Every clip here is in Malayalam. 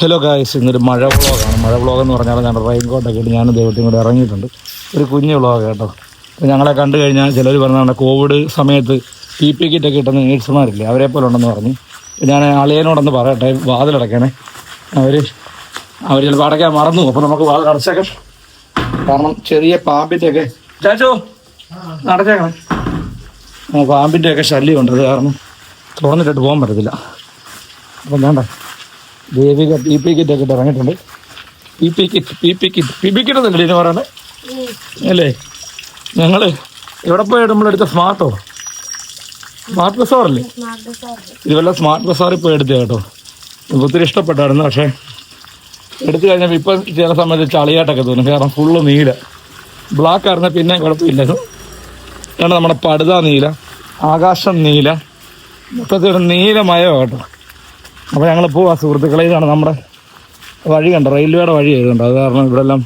ഹലോ ഗായ്സ്, ഇന്നൊരു മഴ വ്ളോഗാണ്. മഴ വ്ളോഗ് എന്ന് പറഞ്ഞാൽ ഞാൻ റെയിൻ കോട്ടൊക്കെ ഇട്ട് ഞാനും ദൈവത്തിനും കൂടെ ഇറങ്ങിയിട്ടുണ്ട്. ഒരു കുഞ്ഞു വ്ളോഗ് കേട്ടോ. അപ്പോൾ ഞങ്ങളെ കണ്ടു കഴിഞ്ഞാൽ ചിലർ പറഞ്ഞാൽ കോവിഡ് സമയത്ത് PPE കിറ്റൊക്കെ കിട്ടുന്ന നേഴ്സുമാരില്ലേ, അവരെ പോലെ ഉണ്ടെന്ന് പറഞ്ഞു. ഞാൻ അളിയനോടൊന്ന് പറയട്ടെ, വാതിലടയ്ക്കണേ. അവർ ചിലപ്പോൾ അടയ്ക്കാൻ മറന്നു. അപ്പോൾ നമുക്ക് വാതിൽ അടച്ചേക്കാം. കാരണം ചെറിയ പാമ്പിൻ്റെയൊക്കെ ചാച്ചോ അടച്ചേക്കണേ. പാമ്പിൻ്റെയൊക്കെ ശല്യമുണ്ട്. അത് കാരണം തുറന്നിട്ടിട്ട് പോകാൻ പറ്റത്തില്ല. അപ്പം വേണ്ട ദേവിക PPE കിറ്റൊക്കെ ഇട്ട് ഇറങ്ങിയിട്ടുണ്ട്. PPE കിറ്റ് എന്നല്ലേ ഇതിന് പറയണേ അല്ലേ? ഞങ്ങൾ എവിടെ പോയിട്ട് നമ്മളെടുത്ത സ്മാർട്ട് ബസാറല്ലേ? ഇതുപോലെ സ്മാർട്ട് ബസാറിൽ പോയി എടുത്തത് കേട്ടോ. ഒത്തിരി ഇഷ്ടപ്പെട്ടായിരുന്നു. പക്ഷേ എടുത്തു കഴിഞ്ഞപ്പോൾ ഇപ്പം ചില സമയത്ത് ചളിയായിട്ടൊക്കെ തോന്നും. കാരണം ഫുള്ള് നീല. ബ്ലാക്ക് ആയിരുന്നാൽ പിന്നെ കുഴപ്പമില്ലായിരുന്നു. കാരണം നമ്മുടെ പടുത നീല, ആകാശം നീല, മൊത്തത്തിൽ ഒരു നീലമയോ കേട്ടോ. അപ്പോൾ ഞങ്ങൾ പോവാ സുഹൃത്തുക്കളെ. ഇതാണ് നമ്മുടെ വഴി കണ്ടോ, റെയിൽവേയുടെ വഴി ആയതുകൊണ്ട്. അത് കാരണം ഇവിടെ എല്ലാം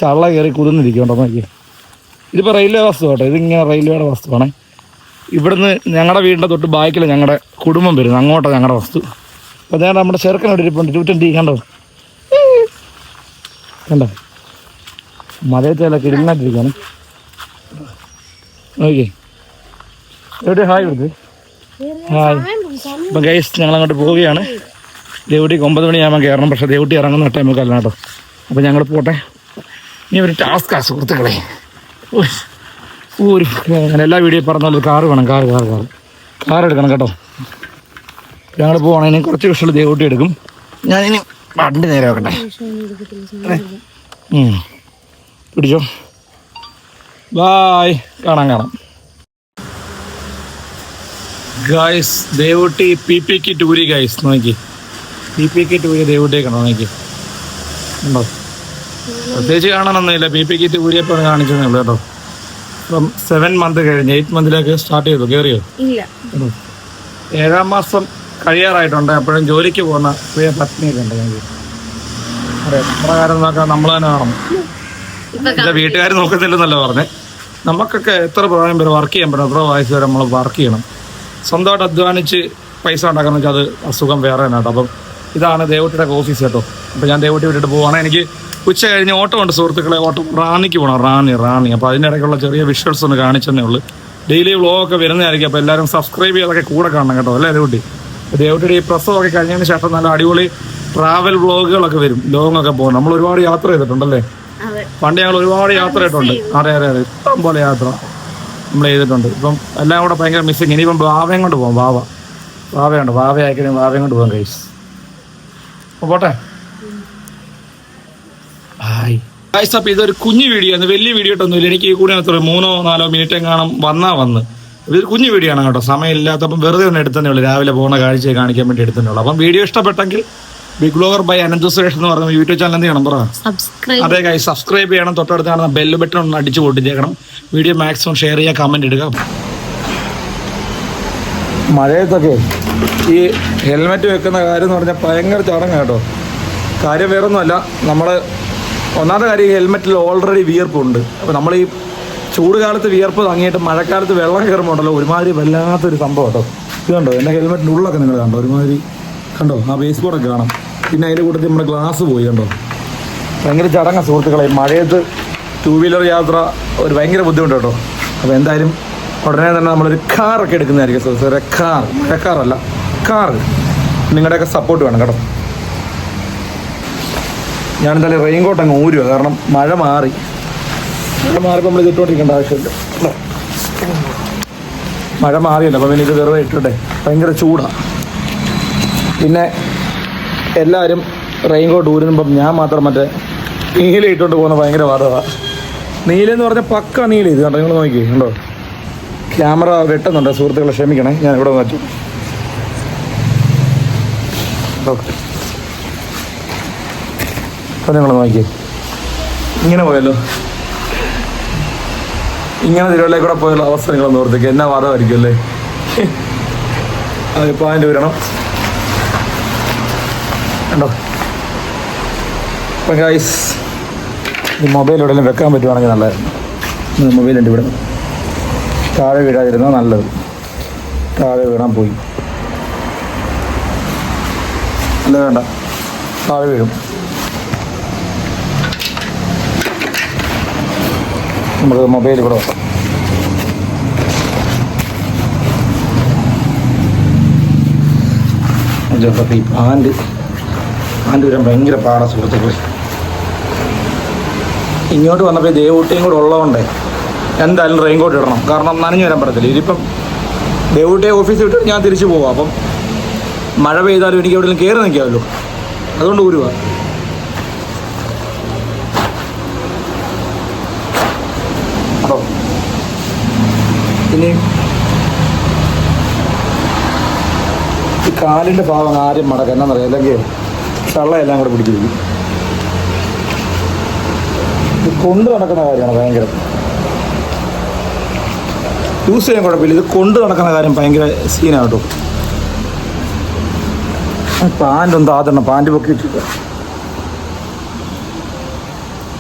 ചള്ള കയറി കുതിർന്നിരിക്കുന്നുണ്ടോ നോക്കി. ഇതിപ്പോൾ റെയിൽവേ വസ്തു കേട്ടോ. ഇതിങ്ങനെ റെയിൽവേയുടെ വസ്തുവാണേ. ഇവിടുന്ന് ഞങ്ങളുടെ വീടിൻ്റെ തൊട്ട് ബാക്കിൽ ഞങ്ങളുടെ കുടുംബം വരുന്നു. അങ്ങോട്ടാണ് ഞങ്ങളുടെ വസ്തു. അപ്പോൾ ഞാൻ നമ്മുടെ ചെറുക്കനോട് ഇരിപ്പുണ്ട്. 220 കണ്ടോ കണ്ടോ, മതയത്തേലൊക്കെ ഇരുന്നായിട്ടിരിക്കുകയാണ്. ഓക്കെ, എവിടെ ഹായ് കൊടുത്ത് ഹായ്. അപ്പം ഗൈസ് ഞങ്ങളങ്ങോട്ട് പോവുകയാണ്. ദേവൂട്ടിക്ക് 9 മണിയാകുമ്പോൾ കയറണം. പക്ഷേ ദേവൂട്ടി ഇറങ്ങുന്ന ടൈമൊക്കെ അല്ല കേട്ടോ. അപ്പോൾ ഞങ്ങൾ പോട്ടെ. ഇനി ഒരു ടാസ്ക്കാണ് സുഹൃത്തുക്കളെ. അങ്ങനെ എല്ലാ വീഡിയോ പറഞ്ഞ പോലെ കാറ് വേണം. കാർ എടുക്കണം കേട്ടോ. ഞങ്ങൾ പോകണം. ഇനി കുറച്ച് വിഷയം ദേവൂട്ടി എടുക്കും. ഞാനിനി വണ്ടി നേരെ വെക്കട്ടെ. പിടിച്ചോ. ബായ്, കാണാം. ഗായ്സ്, ദേവൂട്ടി PPE കിറ്റ് ഊരി. ഗായ്സ് നോക്കി, PPE കിറ്റ് ഊരി ദേവൂട്ടിയെ കണ്ടോ നോക്കി. ഉണ്ടോ? പ്രത്യേകിച്ച് കാണാനൊന്നുമില്ല. PPE കിറ്റ് ഊരിയപ്പോൾ കാണിച്ചതേ ഉള്ളൂ കേട്ടോ. ഇപ്പം 7 മന്ത് കഴിഞ്ഞ് 8 മന്തിലേക്ക് സ്റ്റാർട്ട് ചെയ്തു. കയറിയോ? 7-ാം മാസം കഴിയാറായിട്ടുണ്ട്. അപ്പോഴും ജോലിക്ക് പോകുന്ന പ്രിയ പത്നിയൊക്കെ ഉണ്ട് ഞങ്ങൾക്ക്. അതെ, നമ്മുടെ കാര്യം നോക്കാൻ നമ്മൾ തന്നെ കാണണം. എൻ്റെ വീട്ടുകാർ നോക്കുന്നില്ലെന്നല്ല പറഞ്ഞേ. നമുക്കൊക്കെ എത്ര പ്രായം വരെ വർക്ക് ചെയ്യാൻ പറ്റും, എത്ര വയസ്സ് വരെ നമ്മൾ വർക്ക് ചെയ്യണം. സ്വന്തമായിട്ട് അധ്വാനിച്ച് പൈസ ഉണ്ടാക്കാന്ന് വെച്ചാൽ അത് അസുഖം വേറെ തന്നെ കേട്ടോ. അപ്പം ഇതാണ് ദേവൂട്ടിയുടെ ഓഫീസ് കേട്ടോ. അപ്പോൾ ഞാൻ ദേവൂട്ടി വിട്ടിട്ട് പോവാണ്. എനിക്ക് ഉച്ച കഴിഞ്ഞ് ഓട്ടം ഉണ്ട് സുഹൃത്തുക്കളെ. ഓട്ടം റാന്നിക്ക് പോകണം. റാന്നി. അപ്പോൾ അതിനിടയ്ക്കുള്ള ചെറിയ വിഷ്വൽസ് ഒന്ന് കാണിച്ചതേ ഉള്ളൂ. ഡെയിലി വ്ളോഗൊക്കെ വരുന്നതായിരിക്കും. അപ്പോൾ എല്ലാവരും സബ്സ്ക്രൈബ് ചെയ്തൊക്കെ കൂടെ കാണണം കേട്ടോ. അല്ലേ ദേവൂട്ടി? ദേവൂട്ടിയുടെ ഈ പ്രസവമൊക്കെ കഴിഞ്ഞതിന് ശേഷം നല്ല അടിപൊളി ട്രാവൽ വ്ളോഗുകളൊക്കെ വരും. ലോങ് ഒക്കെ പോകും. നമ്മൾ ഒരുപാട് യാത്ര ചെയ്തിട്ടുണ്ടല്ലേ? പണ്ട് ഞങ്ങൾ ഒരുപാട് യാത്ര ചെയ്തിട്ടുണ്ട്. അതെ, ഇഷ്ടം പോലെ യാത്ര നമ്മൾ ചെയ്തിട്ടുണ്ട്. ഇപ്പം എല്ലാം കൂടെ ഭയങ്കര മിസ്സിങ്. ഇനിയിപ്പം വാവയും കൊണ്ട് പോകാം. വാവയുണ്ട്. വാവ അയക്കണേ. വാവയും കൊണ്ട് പോകാം ഗൈസ്. പോട്ടെ. Hi guys. അപ്പം ഇതൊരു കുഞ്ഞു വീഡിയോ ആണ്, വലിയ വീഡിയോ ഇട്ടൊന്നുമില്ല. എനിക്ക് കൂടെ 3-4 മിനിറ്റ് എങ്ങാനും വന്ന് ഇതൊരു കുഞ്ഞു വീഡിയോ ആണ് കേട്ടോ. സമയമില്ലാത്തപ്പം വെറുതെ ഒന്ന് എടുത്തതേ ഉള്ളൂ. രാവിലെ പോകുന്ന കാഴ്ചയെ കാണിക്കാൻ വേണ്ടി എടുത്തതേ ഉള്ളൂ. അപ്പം വീഡിയോ ഇഷ്ടപ്പെട്ടെങ്കിൽ big vlogger by Ananth Suresh എന്ന് പറഞ്ഞ യൂട്യൂബ് ചാനൽ എന്ത് ചെയ്യണം പറ? അതെ ഗൈസ്, സബ്സ്ക്രൈബ് ചെയ്യണം. തൊട്ടടുത്ത് കാണുന്ന ബെല്ല് ബട്ടൺ ഒന്ന് അടിച്ച് പൊട്ടിച്ചേക്കണം. വീഡിയോ മാക്സിമം ഷെയർ ചെയ്യുക, കമൻറ്റ് ഇടുക. മഴയത്തൊക്കെ ഈ ഹെൽമെറ്റ് വെക്കുന്ന കാര്യം എന്ന് പറഞ്ഞാൽ ഭയങ്കര ചടങ്ങ് കേട്ടോ. കാര്യം വേറൊന്നുമല്ല, നമ്മൾ ഒന്നാമത്തെ കാര്യം ഈ ഹെൽമെറ്റിൽ ഓൾറെഡി വിയർപ്പുണ്ട്. അപ്പോൾ നമ്മൾ ഈ ചൂട് കാലത്ത് വിയർപ്പ് തങ്ങിയിട്ട് മഴക്കാലത്ത് വെള്ളം കയറുമ്പോൾ ഉണ്ടല്ലോ ഒരുമാതിരി വല്ലാത്തൊരു സംഭവം കേട്ടോ. ഇത് കണ്ടോ, എൻ്റെ ഹെൽമെറ്റിൻ്റെ ഉള്ളൊക്കെ നിങ്ങൾ കണ്ടോ, ഒരുമാതിരി കണ്ടോ, ആ ബേസ് ബോർഡൊക്കെ കാണാം. പിന്നെ അതിൻ്റെ കൂട്ടത്തിൽ നമ്മുടെ ഗ്ലാസ് പോയി കണ്ടോ. ഭയങ്കര ചടങ്ങ സുഹൃത്തുക്കളെ. മഴയത്ത് 2 വീലർ യാത്ര ഒരു ഭയങ്കര ബുദ്ധിമുട്ട് കേട്ടോ. അപ്പോൾ എന്തായാലും ഉടനെ തന്നെ നമ്മളൊരു കാറൊക്കെ എടുക്കുന്നതായിരിക്കും സുഹൃത്തുക്കളെ. മഴക്കാറല്ല, കാർ. നിങ്ങളുടെയൊക്കെ സപ്പോർട്ട് വേണം കേട്ടോ. ഞാനെന്തായാലും റെയിൻ കോട്ട് അങ്ങ് ഊരുക. കാരണം മഴ മാറിയപ്പോൾ നമ്മൾ ഇതിട്ടോണ്ടിരിക്കേണ്ട ആവശ്യമില്ല. മഴ മാറിയല്ലോ. അപ്പോൾ പിന്നെ ഇത് വെറുതെ ഇട്ടിട്ടെ. ഭയങ്കര ചൂടാണ്. പിന്നെ എല്ലാവരും റെയിൻ കോട്ട് ഊരുമ്പം ഞാൻ മാത്രം മറ്റേ നീല ഇട്ടുകൊണ്ട് പോകുന്ന ഭയങ്കര വാദമാണ്. നീലെന്ന് പറഞ്ഞാൽ പക്ക നീല. ഇത് കണ്ടോ, നിങ്ങൾ നോക്കി കണ്ടോ. ക്യാമറ വെട്ടുന്നുണ്ട് സുഹൃത്തുക്കളെ, ക്ഷമിക്കണേ. ഞാൻ ഇവിടെ മാറ്റും. അപ്പോൾ നിങ്ങൾ നോക്കി ഇങ്ങനെ പോയല്ലോ. ഇങ്ങനെ തിരുവല്ലയിൽ കൂടെ പോയുള്ള അവസ്ഥ നിങ്ങളൊന്ന് ഓർത്തേക്ക്. എന്നാ വാദമായിരിക്കും അല്ലേ? അതിപ്പോൾ അതിൻ്റെ വരണം കണ്ടോ. അപ്പം ഗൈസ്, ഈ മൊബൈൽ എവിടെയെങ്കിലും വെക്കാൻ പറ്റുവാണെങ്കിൽ നല്ലതായിരുന്നു. മൊബൈലുണ്ട് ഇവിടെ. താഴെ വീഴാതിരുന്നാൽ നല്ലത്. താഴെ വീണാൻ പോയി. അല്ല വേണ്ട, താഴെ വീഴും. നമുക്ക് മൊബൈൽ ഇവിടെ വെക്കാം. ഈ പാൻറ് വരാൻ ഭയങ്കര പാടാ സുഹൃത്തുക്കളെ. ഇങ്ങോട്ട് വന്നപ്പോൾ ദേവൂട്ടിയും കൂടെ ഉള്ളതുകൊണ്ടേ എന്തായാലും റെയിൻകോട്ട് ഇടണം, കാരണം നനഞ്ഞു വരാൻ പറ്റത്തില്ല. ഇതിപ്പം ദേവൂട്ടിയെ ഓഫീസിൽ വിട്ടിട്ട് ഞാൻ തിരിച്ചു പോവാം. അപ്പം മഴ പെയ്താലും എനിക്ക് എവിടെയെങ്കിലും കയറി നിൽക്കാമല്ലോ, അതുകൊണ്ട് ഊരുക. അതോ ഇനി ഈ കാലിൻ്റെ ഭാഗം ആരും മടക്കാം, എന്നാന്നറിയാം, അല്ലെങ്കിൽ ചള്ളയെല്ലാം കൂടെ പിടിച്ചിരിക്കും. ഇത് കൊണ്ട് നടക്കുന്ന കാര്യമാണ് ഭയങ്കര, യൂസ് ചെയ്യാൻ കുഴപ്പമില്ല. ഇത് കൊണ്ട് നടക്കുന്ന കാര്യം ഭയങ്കര സീനാണ് കേട്ടോ. പാൻ്റ് ഒന്ന് താത്തണം, പാൻറ് പൊക്കി ഇട്ടിട്ട്.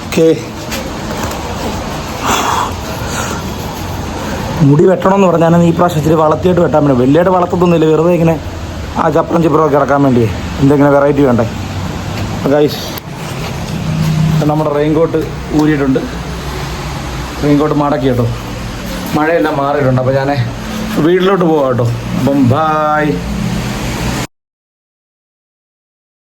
ഓക്കെ, മുടി വെട്ടണമെന്ന് പറഞ്ഞാൽ ഈ പ്രാവശ്യം ഇച്ചിരി വളർത്തിയിട്ട് വെട്ടാൻ വേണ്ടി. വലിയായിട്ട് വളർത്തത്തൊന്നുമില്ല, വെറുതെ ഇങ്ങനെ ആ ചപ്പറും ചിപ്പറൊക്കെ ഇറക്കാൻ വേണ്ടി എന്തെങ്കിലും വെറൈറ്റി വേണ്ടേ. ഗൈസ്, നമ്മുടെ റെയിൻകോട്ട് ഊരിയിട്ടുണ്ട്, റെയിൻകോട്ട് മടക്കി കേട്ടോ. മഴയെല്ലാം മാറിയിട്ടുണ്ട്. അപ്പോൾ ഞാൻ വീട്ടിലോട്ട് പോവാം കേട്ടോ. അപ്പം ബായ്.